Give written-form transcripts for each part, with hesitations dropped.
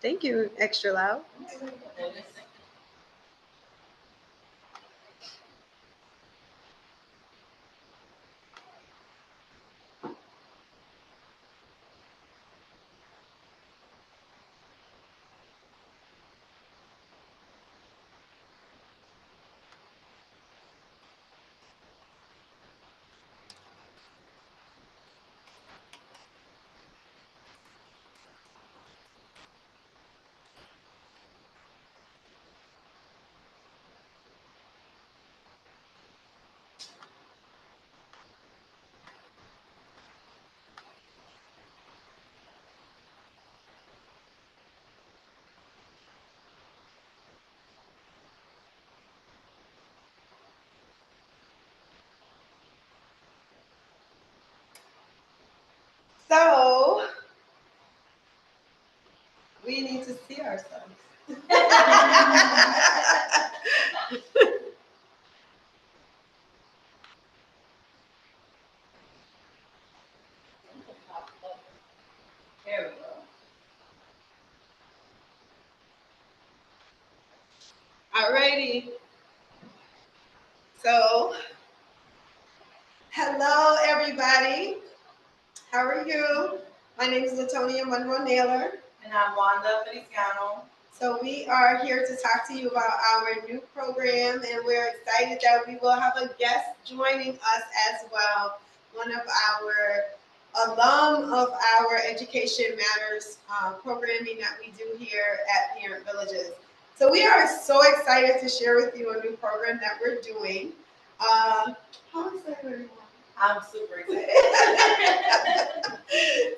Thank you, extra loud. So we need to see ourselves. There we go. Alrighty. So, hello everybody. How are you? My name is Latonia Monroe Naylor. And I'm Wanda Feliciano. So we are here to talk to you about our new program, and we're excited that we will have a guest joining us as well. One of our alum of our Education Matters programming that we do here at Parent Villages. So we are so excited to share with you a new program that we're doing. How excited are you? I'm super excited.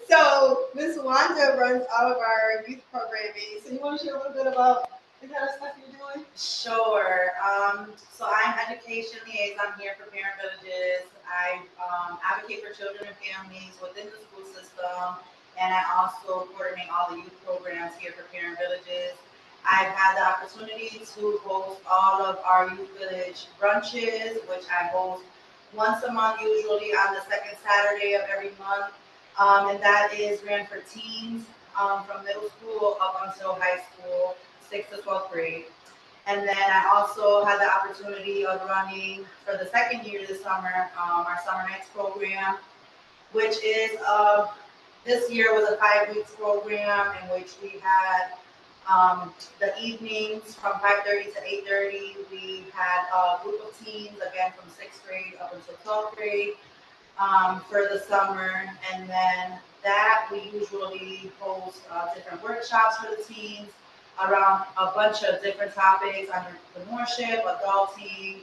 So Ms. Wanda runs all of our youth programming. So you want to share a little bit about the kind of stuff you're doing? Sure. So I'm education liaison here for Parent Villages. I advocate for children and families within the school system, and I also coordinate all the youth programs here for Parent Villages. I've had the opportunity to host all of our youth village brunches, which I host once a month, usually on the second Saturday of every month. And that is ran for teens from middle school up until high school, 6th to 12th grade. And then I also had the opportunity of running for the second year this summer, our Summer Nights program, which is this year was a 5 weeks program in which we had the evenings from 5:30 to 8:30. We had a group of teens, again from 6th grade up until 12th grade for the summer. And then that we usually host different workshops for the teens around a bunch of different topics: entrepreneurship, adulting,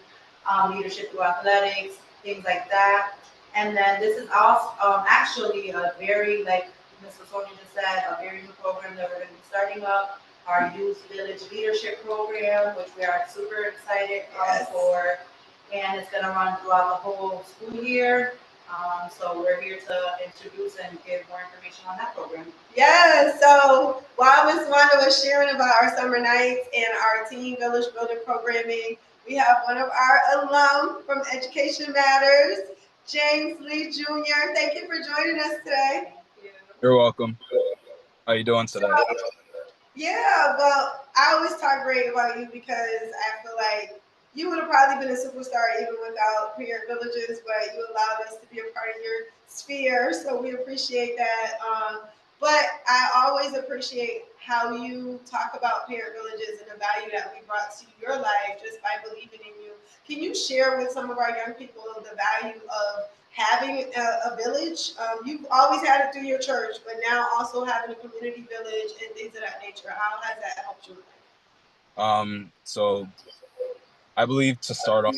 leadership through athletics, things like that. And then this is also actually a very, like Mr. Sonia just said, a very new program that we're going to be starting up, our Youth Village Leadership Program, which we are super excited for. And it's going to run throughout the whole school year. So we're here to introduce and give more information on that program. Yes. So while Ms. Wanda was sharing about our summer nights and our teen village building programming, we have one of our alum from Education Matters, James Lee Jr. Thank you for joining us today. Thank you. You're welcome. How you doing today? Yeah, well, I always talk great about you because I feel like you would have probably been a superstar even without Parent Villages, but you allowed us to be a part of your sphere, so we appreciate that. But I always appreciate how you talk about Parent Villages and the value that we brought to your life just by believing in you. Can you share with some of our young people the value of having a village? You've always had it through your church, but now also having a community village and things of that nature. How has that helped you? So I believe to start off,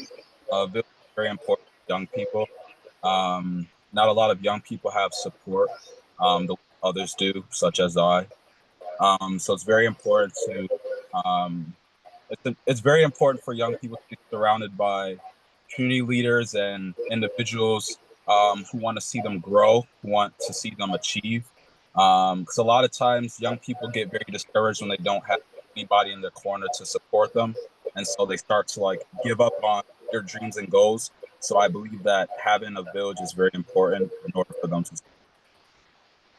village is very important for young people. Not a lot of young people have support, the way others do, such as I. So it's very important to, it's very important for young people to be surrounded by community leaders and individuals who want to see them grow, who want to see them achieve. Because a lot of times young people get very discouraged when they don't have anybody in their corner to support them. And so they start to like give up on their dreams and goals. So I believe that having a village is very important in order for them to.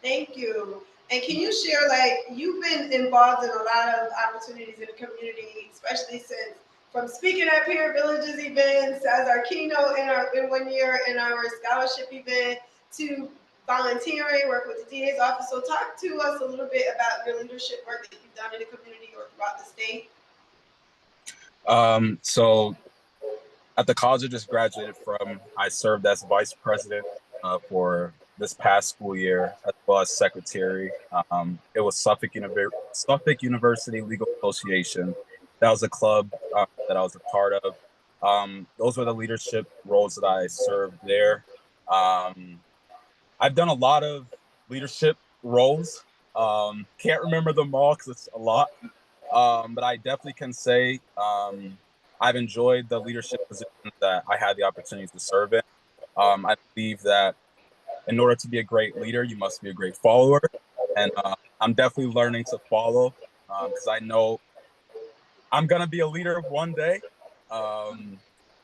Thank you. And can you share, like, you've been involved in a lot of opportunities in the community, especially since from speaking at Parent Villages events as our keynote in 1 year in our scholarship event to volunteering, work with the DA's office. So talk to us a little bit about your leadership work that you've done in the community or throughout the state. So at the college I just graduated from, I served as vice president for this past school year, as well as secretary. It was Suffolk University Legal Association. That was a club that I was a part of. Those were the leadership roles that I served there. I've done a lot of leadership roles. Can't remember them all because it's a lot. But I definitely can say I've enjoyed the leadership positions that I had the opportunities to serve in. I believe that in order to be a great leader, you must be a great follower. And I'm definitely learning to follow because I know I'm going to be a leader one day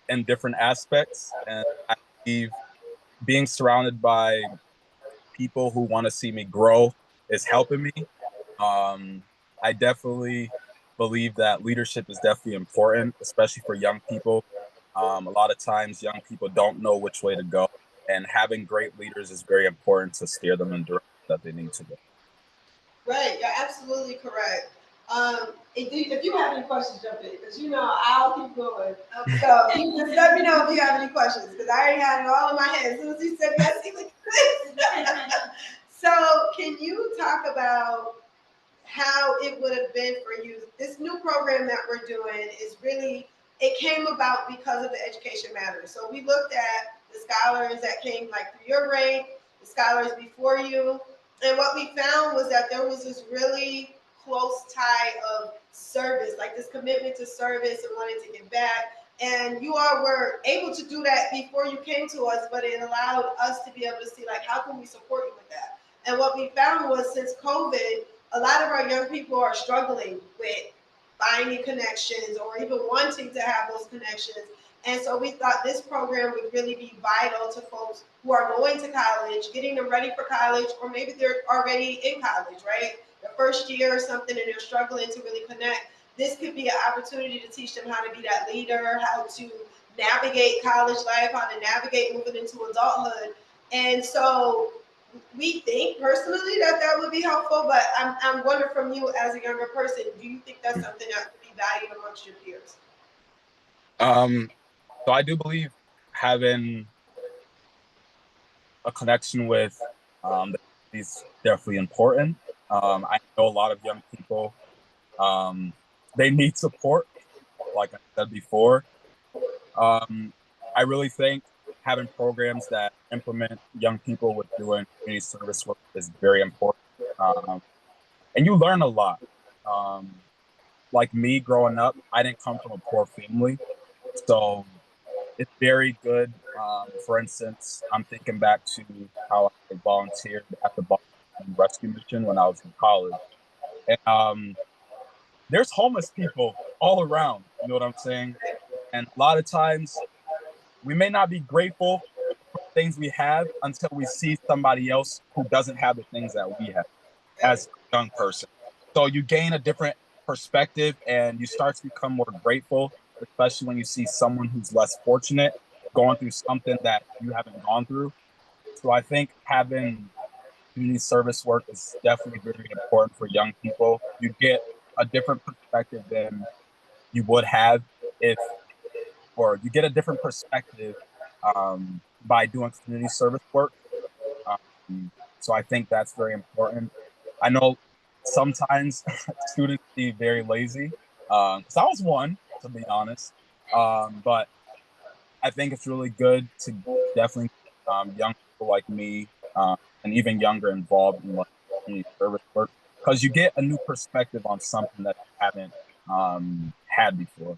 in different aspects. And I believe being surrounded by people who want to see me grow is helping me. I definitely believe that leadership is definitely important, especially for young people. A lot of times, young people don't know which way to go, and having great leaders is very important to steer them in the direction that they need to go. Right, you're absolutely correct. If you have any questions, jump in because I'll keep going. Okay. So you just let me know if you have any questions because I already had it all in my head. As soon as he said yes, he was So can you talk about how it would have been for you? This new program that we're doing is really, it came about because of the Education Matters. So we looked at the scholars that came like through your rank, the scholars before you, and what we found was that there was this really close tie of service, like this commitment to service and wanting to give back. And you all were able to do that before you came to us, but it allowed us to be able to see, like, how can we support you with that? And what we found was since COVID, a lot of our young people are struggling with finding connections or even wanting to have those connections. And so we thought this program would really be vital to folks who are going to college, getting them ready for college, or maybe they're already in college, right? The first year or something, and they're struggling to really connect. This could be an opportunity to teach them how to be that leader, how to navigate college life, how to navigate moving into adulthood. And so we think personally that that would be helpful, but I'm wondering from you as a younger person, do you think that's something that could be valued amongst your peers? So I do believe having a connection with is definitely important. I know a lot of young people, they need support, like I said before. I really think having programs that implement young people with doing community service work is very important. And you learn a lot. Like me growing up, I didn't come from a poor family. So it's very good. For instance, I'm thinking back to how I volunteered at the Boston Rescue Mission when I was in college. And there's homeless people all around, you know what I'm saying? And a lot of times we may not be grateful for the things we have until we see somebody else who doesn't have the things that we have as a young person. So you gain a different perspective and you start to become more grateful, especially when you see someone who's less fortunate going through something that you haven't gone through. So I think having community service work is definitely very important for young people. You get a different perspective than you would have if, or you get a different perspective by doing community service work. So I think that's very important. I know sometimes students be very lazy, because I was one, to be honest. But I think it's really good to definitely young people like me and even younger involved in like community service work because you get a new perspective on something that you haven't had before.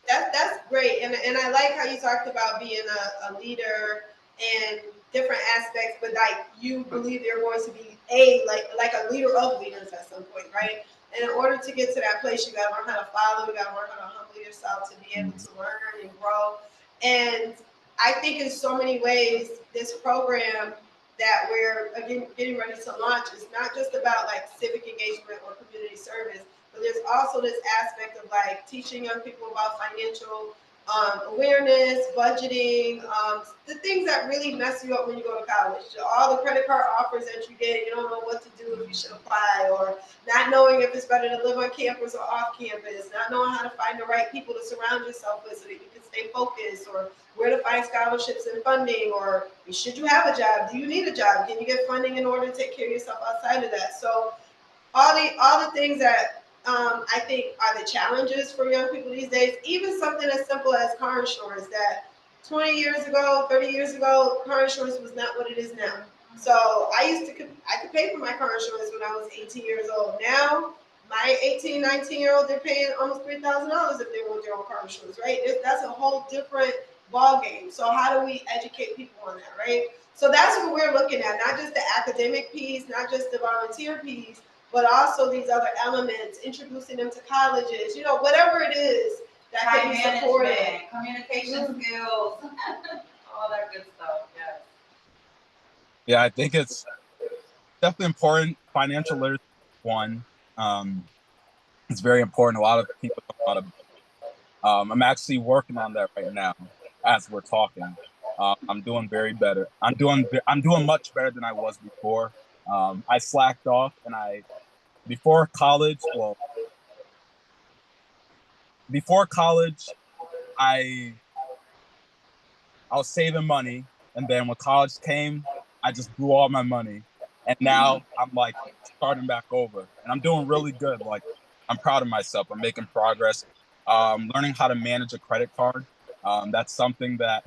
That's great, and I like how you talked about being a leader and different aspects, but like you believe you're going to be like a leader of leaders at some point, right? And in order to get to that place, you got to learn how to follow. You got to learn how to humble yourself to be able to learn and grow. And I think in so many ways, this program that we're again getting ready to launch is not just about like civic engagement or community service, but there's also this aspect of like teaching young people about financial awareness, budgeting, the things that really mess you up when you go to college. All the credit card offers that you get, you don't know what to do if you should apply, or not knowing if it's better to live on campus or off campus, not knowing how to find the right people to surround yourself with so that you can stay focused, or where to find scholarships and funding, or should you have a job? Do you need a job? Can you get funding in order to take care of yourself outside of that? So all the things that I think are the challenges for young people these days. Even something as simple as car insurance. That 20 years ago, 30 years ago, car insurance was not what it is now. So I could pay for my car insurance when I was 18 years old. Now my 18, 19-year-old, they're paying almost $3,000 if they want their own car insurance, right? That's a whole different ball game. So how do we educate people on that, right? So that's what we're looking at, not just the academic piece, not just the volunteer piece, but also these other elements, introducing them to colleges, whatever it is that Time can be supported. management, communication skills, all that good stuff. Yes. Yeah, I think it's definitely important. Financial literacy, one, it's very important. A lot of people don't know how to. I'm actually working on that right now as we're talking. I'm doing very better. I'm doing much better than I was before. I slacked off, and before college. Well, before college, I I was saving money, and then when college came, I just blew all my money, and now I'm like starting back over, and I'm doing really good. Like, I'm proud of myself. I'm making progress. Learning how to manage a credit card. That's something that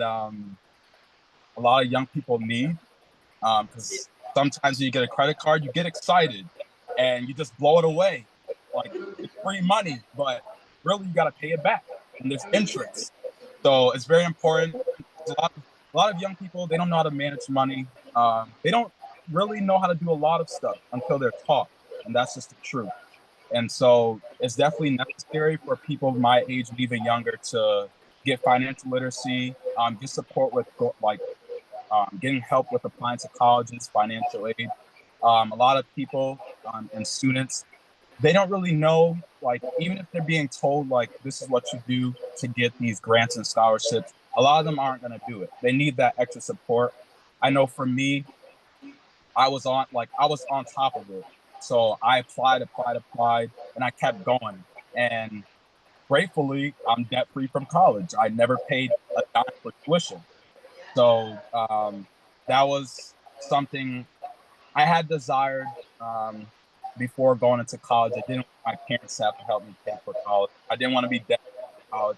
a lot of young people need, because sometimes when you get a credit card, you get excited and you just blow it away. Like, it's free money, but really you got to pay it back, and there's interest. So it's very important. A lot of young people, they don't know how to manage money. They don't really know how to do a lot of stuff until they're taught, and that's just the truth. And so it's definitely necessary for people my age and even younger to get financial literacy, get support with like getting help with applying to colleges, financial aid. A lot of people and students, they don't really know, like, even if they're being told, like, this is what you do to get these grants and scholarships, a lot of them aren't going to do it. They need that extra support. I know for me, I was on top of it. So I applied, and I kept going. And gratefully, I'm debt free from college. I never paid a dime for tuition. So that was something I had desired um, before going into college. I didn't want my parents to have to help me pay for college. I didn't want to be debt for college.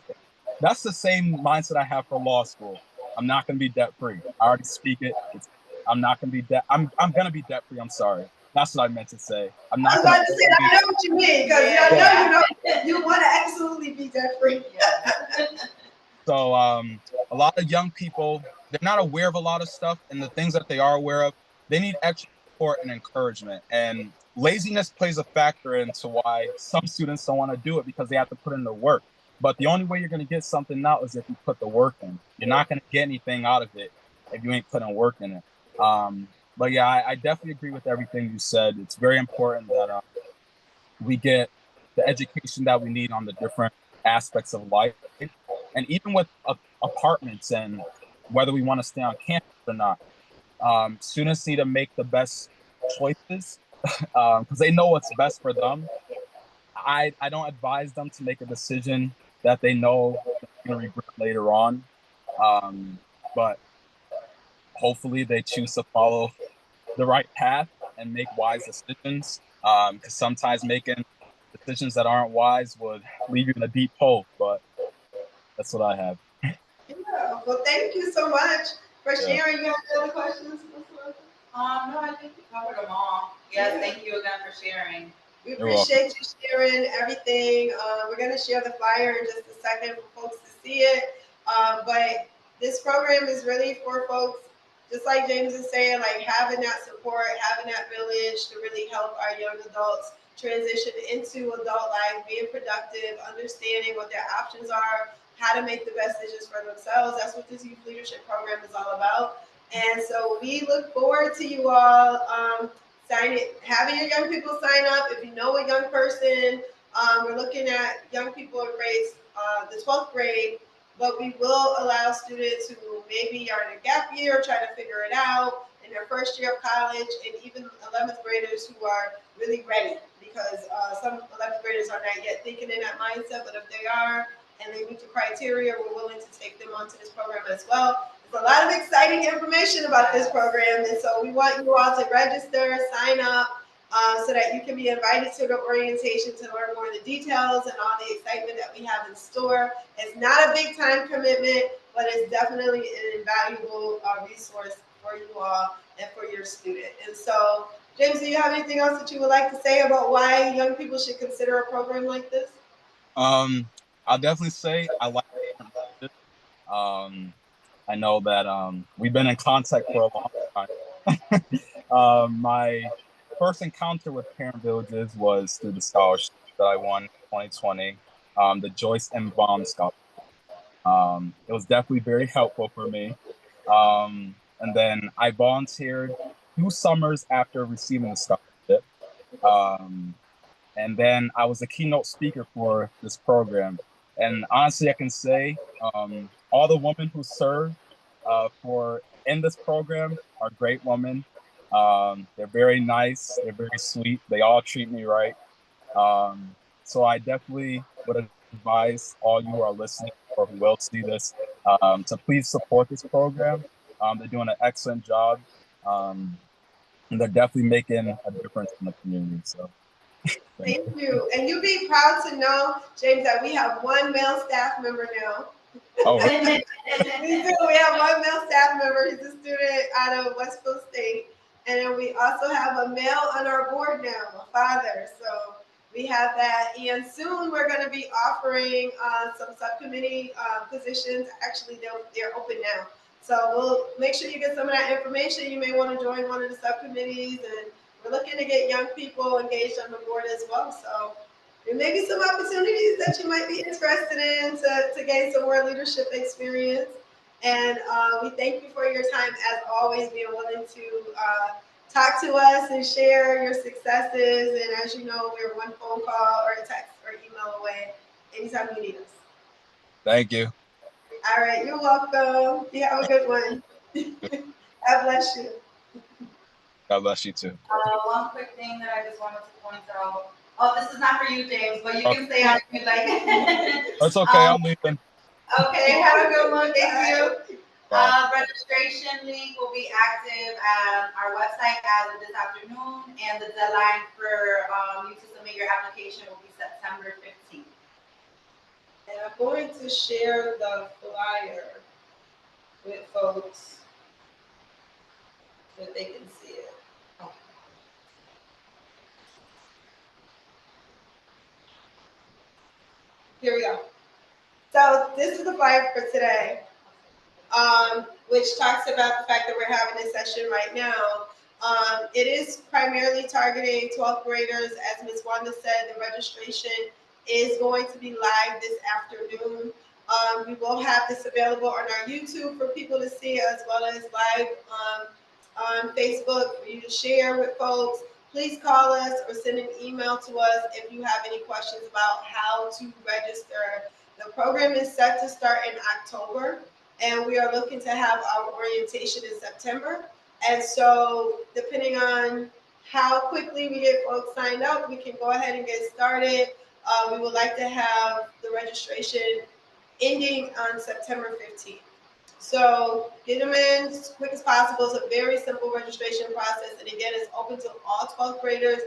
That's the same mindset I have for law school. I'm not going to be debt free. I already speak it. I'm not going to be debt. I'm going to be debt free. I'm sorry. That's what I meant to say. I'm I not was going about to say, I know what you mean, because Yeah. you want to absolutely be debt free. So a lot of young people, they're not aware of a lot of stuff, and the things that they are aware of, they need extra support and encouragement. And laziness plays a factor into why some students don't want to do it, because they have to put in the work. But the only way you're going to get something out is if you put the work in. You're not going to get anything out of it if you ain't putting work in it. But yeah, I definitely agree with everything you said. It's very important that we get the education that we need on the different aspects of life, and even with apartments and whether we want to stay on campus or not. Students need to make the best choices because they know what's best for them. I don't advise them to make a decision that they know they're going to regret later on. But hopefully they choose to follow the right path and make wise decisions. Because sometimes making decisions that aren't wise would leave you in a deep hole. But that's what I have. Yeah. Well, thank you so much for Yeah. sharing. You got any other questions? No, I think we covered them all. Yes, thank you again for sharing. We You're welcome. appreciate you sharing everything. We're going to share the flyer in just a second for folks to see it. But this program is really for folks, just like James is saying, like having that support, having that village to really help our young adults transition into adult life, being productive, understanding what their options are, how to make the best decisions for themselves. That's what this youth leadership program is all about. And so we look forward to you all having your young people sign up. If you know a young person, we're looking at young people in grades, the 12th grade, but we will allow students who maybe are in a gap year, trying to figure it out in their first year of college, and even 11th graders who are really ready, because some 11th graders are not yet thinking in that mindset, but if they are and they meet the criteria, we're willing to take them onto this program as well. There's a lot of exciting information about this program, and so we want you all to register, sign up, so that you can be invited to the orientation to learn more of the details and all the excitement that we have in store. It's not a big time commitment, but it's definitely an invaluable resource for you all and for your student. And so, James, do you have anything else that you would like to say about why young people should consider a program like this? I'll definitely say I like it. I know that we've been in contact for a long time. My first encounter with Parent Villages was through the scholarship that I won in 2020, the Joyce M. Baum Scholarship. It was definitely very helpful for me. And then I volunteered 2 summers after receiving the scholarship. And then I was a keynote speaker for this program. And honestly, I can say all the women who serve for in this program are great women. They're very nice. They're very sweet. They all treat me right. So I definitely would advise all you who are listening or who will see this to please support this program. They're doing an excellent job. And they're definitely making a difference in the community. So thank you. And you be proud to know, James, that we have one male staff member now. Oh, really? We do. We have one male staff member. He's a student out of Westfield State. And then we also have a male on our board now, a father. So we have that. And soon we're going to be offering some subcommittee positions. Actually, they're open now. So we'll make sure you get some of that information. You may want to join one of the subcommittees. And we're looking to get young people engaged on the board as well. So there may be some opportunities that you might be interested in to gain some more leadership experience. And we thank you for your time, as always, being willing to talk to us and share your successes. And as you know, we're one phone call or a text or email away anytime you need us. Thank you. All right, you're welcome. You have a good one. God bless you. God bless you too. One quick thing that I just wanted to point out. Oh, this is not for you, James, but you can stay on if you'd like. It's okay. I'm leaving. Okay, have a good one. Thank you. Bye. Registration link will be active at our website as of this afternoon, and the deadline for you to submit your application will be September 15th. And I'm going to share the flyer with folks so that they can see it. Here we go. So this is the flyer for today, which talks about the fact that we're having this session right now. It is primarily targeting 12th graders. As Ms. Wanda said, the registration is going to be live this afternoon. We will have this available on our YouTube for people to see, as well as live on Facebook for you to share with folks. Please call us or send an email to us if you have any questions about how to register. The program is set to start in October, and we are looking to have our orientation in September. And so depending on how quickly we get folks signed up, we can go ahead and get started. We would like to have the registration ending on September 15th. So get them in as quick as possible. It's a very simple registration process. And again, it's open to all 12th graders.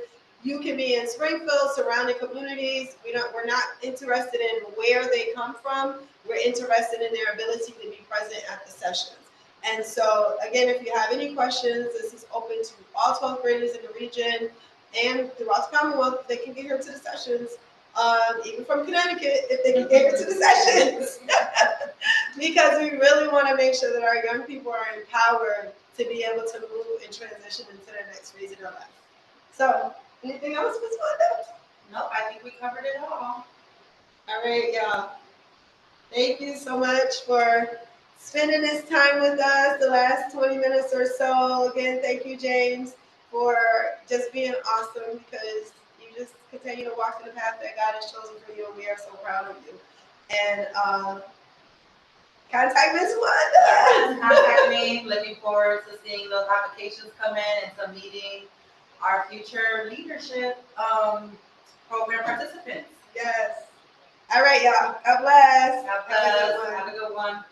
You can be in Springfield, surrounding communities. We're not interested in where they come from. We're interested in their ability to be present at the sessions. And so again, if you have any questions, this is open to all 12th graders in the region and throughout the Commonwealth. They can get here to the sessions. Even from Connecticut, if they can get here to the sessions. Because we really want to make sure that our young people are empowered to be able to move and transition into their next phase of their life. So, anything else, Ms. Wanda? Nope, I think we covered it all. All right, y'all. Thank you so much for spending this time with us, the last 20 minutes or so. Again, thank you, James, for just being awesome because you just continue to walk in the path that God has chosen for you, and we are so proud of you. And contact Miss Wanda. Yes, contact me. Looking forward to seeing those applications come in and to meeting our future leadership program participants. Yes. All right, y'all. God bless. God Have a good bless. one. Have a good one.